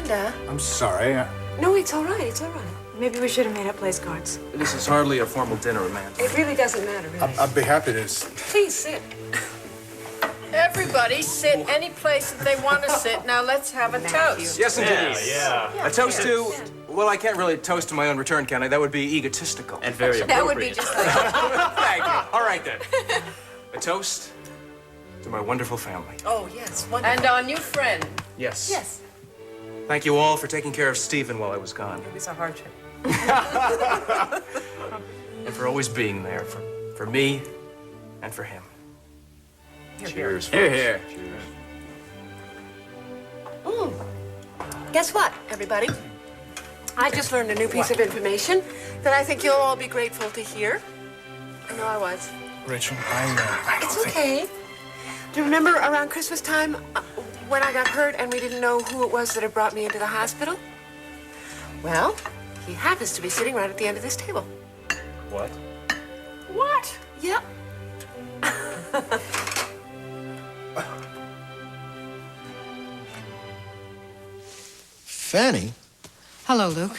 Amanda. I'm sorry. No, it's all right. It's all right. Maybe we should have made up place cards. This is hardly a formal dinner, Amanda. It really doesn't matter, really. I'd be happy to. Please sit. Everybody sit any place that they want to sit. Now let's have a toast. Yes, indeed. Yeah. A toast to... Well, I can't really toast to my own return, can I? That would be egotistical. And very appropriate. That would be just like... Thank you. All right, then. A toast to my wonderful family. Oh, yes, wonderful. And our new friend. Yes. Yes. Thank you all for taking care of Stephen while I was gone. It was a hardship. And for always being there for me and for him. Cheers. Here, here. Guess what, everybody? I just learned a new piece of information that I think you'll all be grateful to hear. I know I was. Rachel, I don't It's think... okay. Do you remember around Christmas time when I got hurt and we didn't know who it was that had brought me into the hospital? Well, he happens to be sitting right at the end of this table. What? What? Yep. Fanny, Hello, Luke.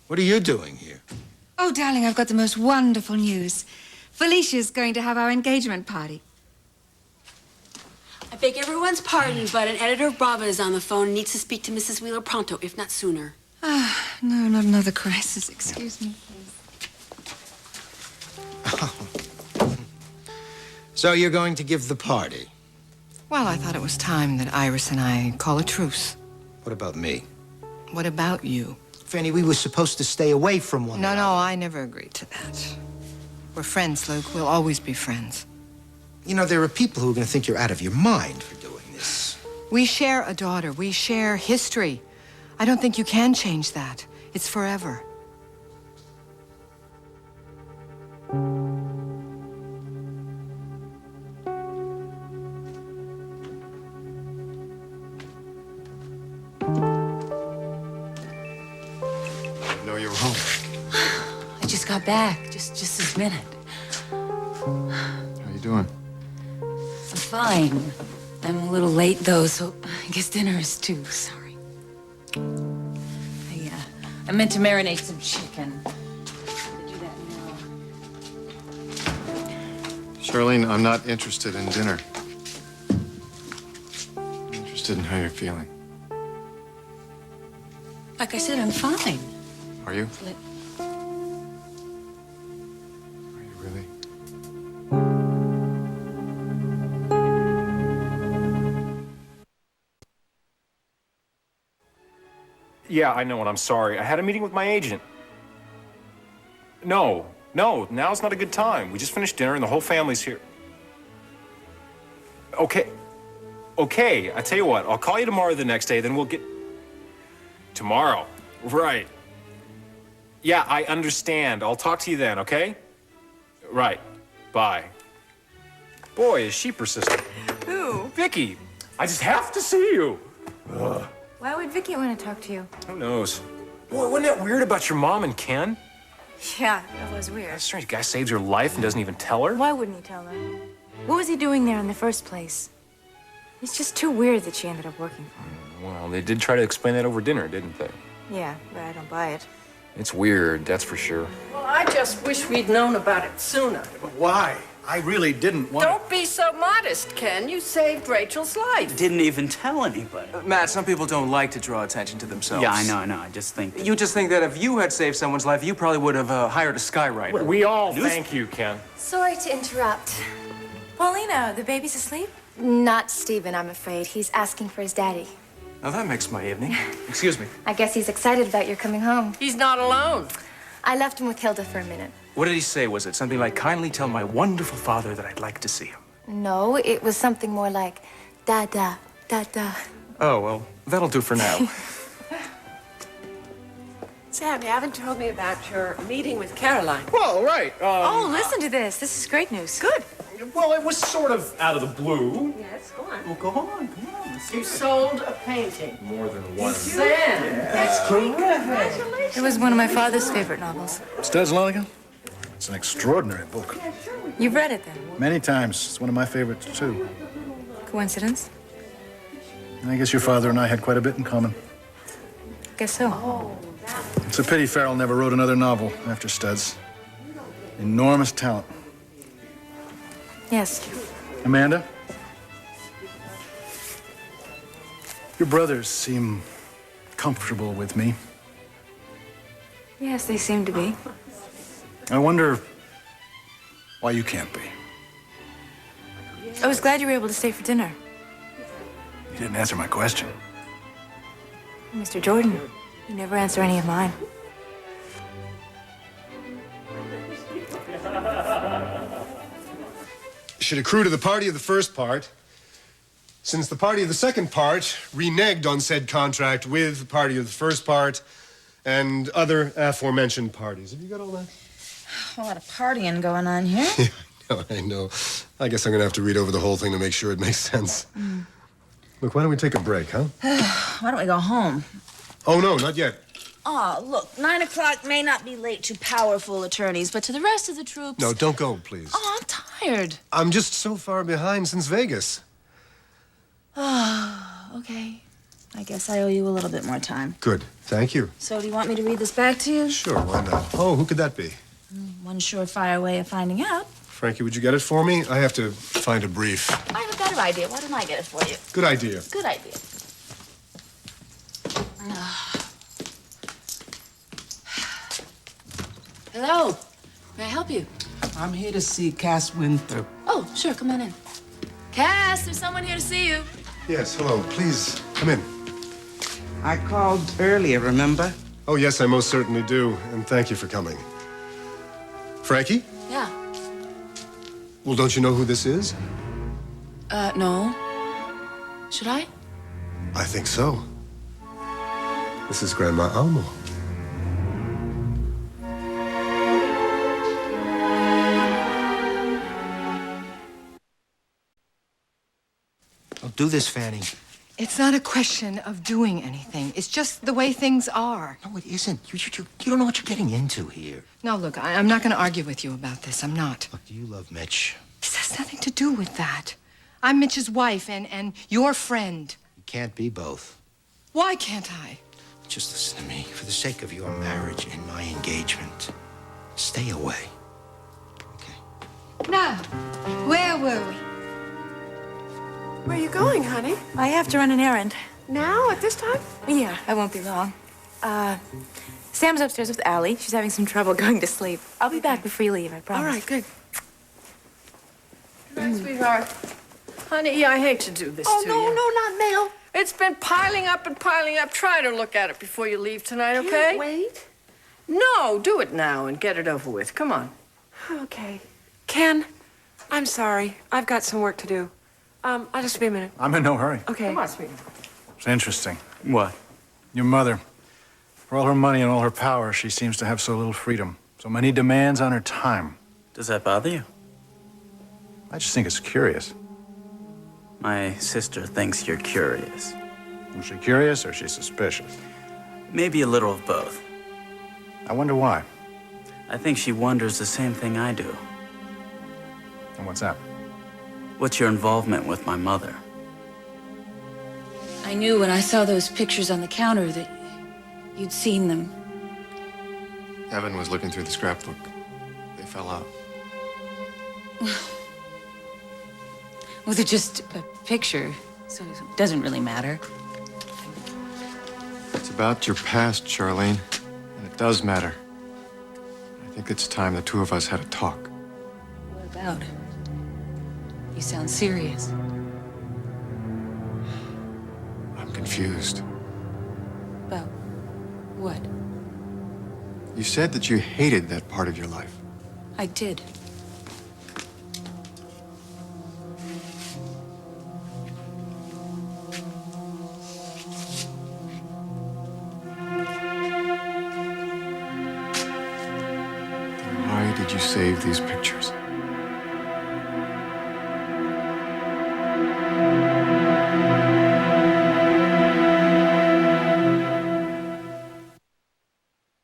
what are you doing here? Oh, darling, I've got the most wonderful news. Felicia's going to have our engagement party. I beg everyone's pardon, but an editor of Bravo is on the phone and needs to speak to Mrs. Wheeler pronto, if not sooner. Ah, no, not another crisis. Excuse me, please. So you're going to give the party? Well, I thought it was time that Iris and I call a truce. What about me? What about you? Fanny, we were supposed to stay away from one another. No, I never agreed to that. We're friends, Luke. We'll always be friends. You know, there are people who are going to think you're out of your mind for doing this. We share a daughter. We share history. I don't think you can change that. It's forever. know you were home. I just got back, just this minute. How you doing? I'm fine. I'm a little late, though, so I guess dinner is too. Sorry. I meant to marinate some chicken. I'll do that now. Sharlene, I'm not interested in dinner. I'm interested in how you're feeling. Like I said, I'm fine. Are you? Like- Are you really? Yeah, I know, and I'm sorry. I had a meeting with my agent. No, now's not a good time. We just finished dinner and the whole family's here. Okay, I tell you what, I'll call you tomorrow or the next day, then we'll get... Tomorrow, right. Yeah, I understand. I'll talk to you then, okay? Right, bye. Boy, is she persistent. Who? Vicky, I just have to see you. Ugh. Why would Vicky want to talk to you? Who knows? Boy, wasn't that weird about your mom and Ken? Yeah, that was weird. That strange guy saves her life and doesn't even tell her. Why wouldn't he tell her? What was he doing there in the first place? It's just too weird that she ended up working for him. Well, they did try to explain that over dinner, didn't they? Yeah, but I don't buy it. It's weird, that's for sure. Well, I just wish we'd known about it sooner. But why? I really didn't want Don't be so modest, Ken. You saved Rachel's life. Didn't even tell anybody. Matt, some people don't like to draw attention to themselves. Yeah, I know. I just think... You just think that if you had saved someone's life, you probably would have hired a skywriter. We all thank you, Ken. Sorry to interrupt. Paulina, the baby's asleep? Not Stephen, I'm afraid. He's asking for his daddy. Now that makes my evening. Excuse me. I guess he's excited about your coming home. He's not alone. I left him with Hilda for a minute. What did he say? Was it something like, kindly tell my wonderful father that I'd like to see him? No, it was something more like, da-da, da-da. Oh, well, that'll do for now. Sam, you haven't told me about your meeting with Caroline. Well, right. Oh, listen to this. This is great news. Good. Well, it was sort of out of the blue. Yes, go on. Well, go on. You sold a painting. More than one. Sam, that's It was one of my father's favorite novels. Stez Lilligan? It's an extraordinary book. You've read it then? Many times. It's one of my favorites, too. Coincidence? I guess your father and I had quite a bit in common. Guess so. It's a pity Farrell never wrote another novel after Studs. Enormous talent. Yes. Amanda? Your brothers seem comfortable with me. Yes, they seem to be. I wonder why you can't be. I was glad you were able to stay for dinner. You didn't answer my question. Mr. Jordan, you never answer any of mine. Should accrue to the party of the first part, since the party of the second part reneged on said contract with the party of the first part and other aforementioned parties. Have you got all that? A lot of partying going on here. Yeah, I know. I guess I'm going to have to read over the whole thing to make sure it makes sense. Look, why don't we take a break, huh? Why don't we go home? Oh, no, not yet. Oh, look, 9 o'clock may not be late to powerful attorneys, but to the rest of the troops... No, don't go, please. Oh, I'm tired. I'm just so far behind since Vegas. Oh, okay. I guess I owe you a little bit more time. Good, thank you. So do you want me to read this back to you? Sure, why not? Oh, who could that be? One surefire way of finding out. Frankie, would you get it for me? I have to find a brief. I have a better idea. Why don't I get it for you? Good idea. Good idea. Hello. May I help you? I'm here to see Cass Winthrop. Oh, sure. Come on in. Cass, there's someone here to see you. Yes, hello. Please, come in. I called earlier, remember? Oh, yes, I most certainly do. And thank you for coming. Frankie? Yeah. Well, don't you know who this is? No. Should I? I think so. This is Grandma Almo. Oh, do this, Fanny. It's not a question of doing anything. It's just the way things are. No, it isn't. You don't know what you're getting into here. No, look, I'm not going to argue with you about this. I'm not. Look, do you love Mitch? This has nothing to do with that. I'm Mitch's wife and your friend. You can't be both. Why can't I? Just listen to me. For the sake of your marriage and my engagement, stay away. Okay? Now, where were we? Where are you going, honey? I have to run an errand. Now, at this time? Yeah, I won't be long. Sam's upstairs with Allie. She's having some trouble going to sleep. I'll be back before you leave, I promise. All right, good. Good night, sweetheart. Honey, I hate to do this to you. not Mel. It's been piling up and piling up. Try to look at it before you leave tonight, okay? Can't wait. No, do it now and get it over with. Come on. Okay. Ken, I'm sorry. I've got some work to do. I'll just be a minute. I'm in no hurry. Okay. Come on, sweetie. It's interesting. What? Your mother, for all her money and all her power, she seems to have so little freedom. So many demands on her time. Does that bother you? I just think it's curious. My sister thinks you're curious. Is she curious or is she suspicious? Maybe a little of both. I wonder why. I think she wonders the same thing I do. And what's that? What's your involvement with my mother? I knew when I saw those pictures on the counter that you'd seen them. Evan was looking through the scrapbook. They fell out. Well, they're just a picture, so it doesn't really matter. It's about your past, Sharlene, and it does matter. I think it's time the two of us had a talk. What about? You sound serious. I'm confused. About what? You said that you hated that part of your life. I did. Why did you save these pictures?